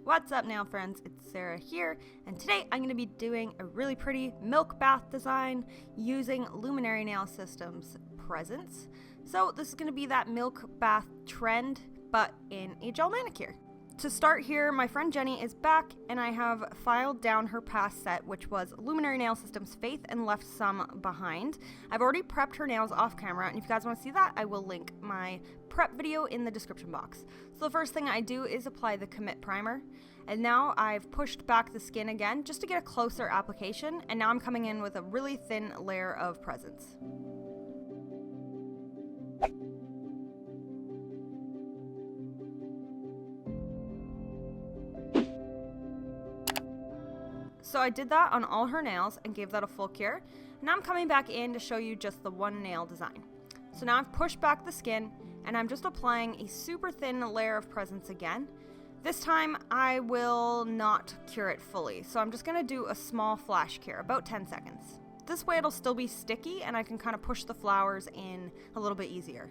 What's up nail friends, it's Sarah here, and today I'm going to be doing a really pretty milk bath design using Luminary Nail Systems presents. So this is going to be that milk bath trend, but in a gel manicure. To start here, my friend Jenny is back, and I have filed down her past set, which was Luminary Nail Systems Faith, and left some behind. I've already prepped her nails off camera, and if you guys want to see that, I will link my prep video in the description box. So the first thing I do is apply the commit primer, and now I've pushed back the skin again just to get a closer application, and now I'm coming in with a really thin layer of presence. So I did that on all her nails and gave that a full cure. Now I'm coming back in to show you just the one nail design. So now I've pushed back the skin and I'm just applying a super thin layer of presence again. This time I will not cure it fully, so I'm just going to do a small flash cure, about 10 seconds. This way it'll still be sticky and I can kind of push the flowers in a little bit easier.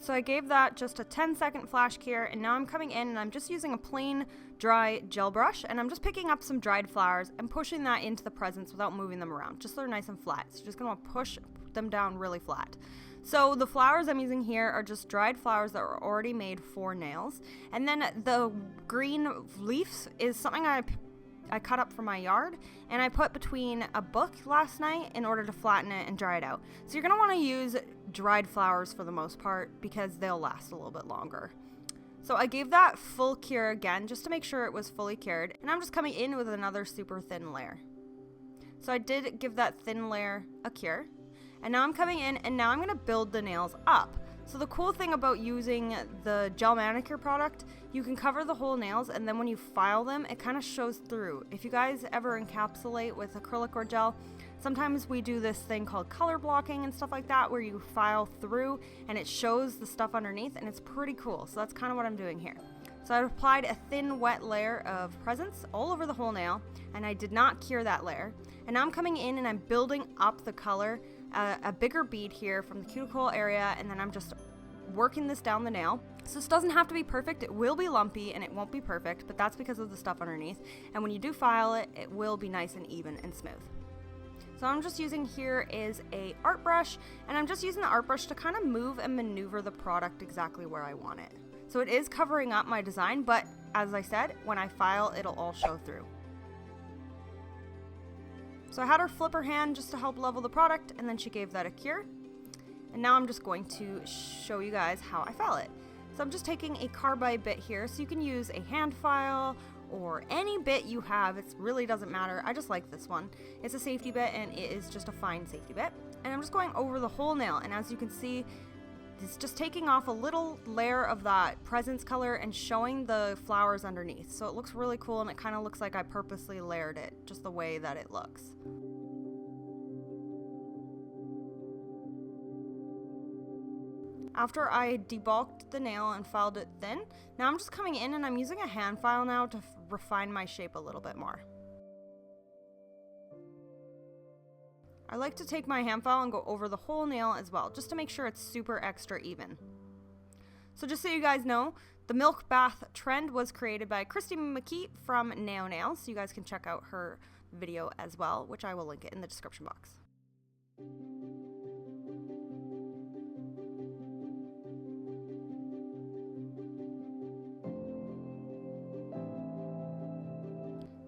So I gave that just a 10-second flash cure, and now I'm coming in and I'm just using a plain dry gel brush, and I'm just picking up some dried flowers and pushing that into the presents without moving them around, just so they're nice and flat. So you're just going to push them down really flat. So the flowers I'm using here are just dried flowers that were already made for nails, and then the green leaves is something I cut up from my yard, and I put between a book last night in order to flatten it and dry it out. So you're going to want to use dried flowers for the most part because they'll last a little bit longer. So I gave that full cure again just to make sure it was fully cured, and I'm just coming in with another super thin layer. So I did give that thin layer a cure, and now I'm coming in and now I'm going to build the nails up. So the cool thing about using the gel manicure product, you can cover the whole nails, and then when you file them, it kind of shows through. If you guys ever encapsulate with acrylic or gel, sometimes we do this thing called color blocking and stuff like that, where you file through and it shows the stuff underneath, and it's pretty cool. So that's kind of what I'm doing here. So I applied a thin wet layer of presence all over the whole nail, and I did not cure that layer. And now I'm coming in and I'm building up the color, a bigger bead here from the cuticle area, and then I'm just working this down the nail. So this doesn't have to be perfect. It will be lumpy and it won't be perfect, but that's because of the stuff underneath. And when you do file it, it will be nice and even and smooth. So I'm just using here is a art brush, and I'm just using the art brush to kind of move and maneuver the product exactly where I want it. So it is covering up my design, but as I said, when I file, it'll all show through. So I had her flip her hand just to help level the product, and then she gave that a cure. And now I'm just going to show you guys how I file it. So I'm just taking a carbide bit here, so you can use a hand file or any bit you have. It really doesn't matter. I just like this one. It's a safety bit, and it is just a fine safety bit. And I'm just going over the whole nail, and as you can see, it's just taking off a little layer of that presence color and showing the flowers underneath. So it looks really cool, and it kind of looks like I purposely layered it just the way that it looks. After I debulked the nail and filed it thin, now I'm just coming in and I'm using a hand file now to refine my shape a little bit more. I like to take my hand file and go over the whole nail as well, just to make sure it's super extra even. So just so you guys know, the milk bath trend was created by Christy McKee from Nao Nails, so you guys can check out her video as well, which I will link it in the description box.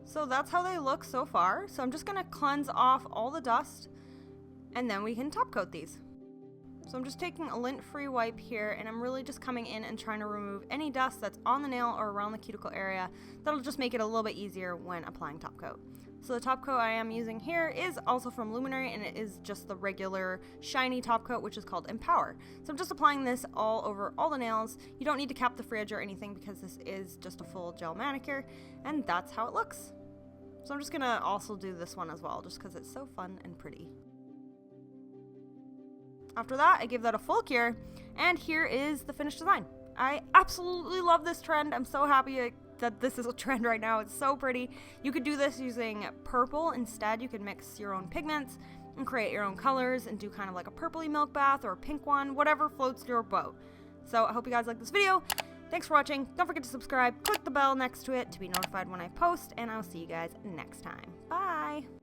So that's how they look so far. So I'm just going to cleanse off all the dust, and then we can top coat these. So I'm just taking a lint-free wipe here, and I'm really just coming in and trying to remove any dust that's on the nail or around the cuticle area. That'll just make it a little bit easier when applying top coat. So the top coat I am using here is also from Luminary, and it is just the regular shiny top coat, which is called Empower. So I'm just applying this all over all the nails. You don't need to cap the fridge or anything because this is just a full gel manicure, and that's how it looks. So I'm just gonna also do this one as well, just because it's so fun and pretty. After that, I give that a full cure, and here is the finished design. I absolutely love this trend. I'm so happy that this is a trend right now. It's so pretty. You could do this using purple instead. You could mix your own pigments and create your own colors and do kind of like a purpley milk bath or a pink one, whatever floats your boat. So I hope you guys like this video. Thanks for watching. Don't forget to subscribe. Click the bell next to it to be notified when I post, and I'll see you guys next time. Bye!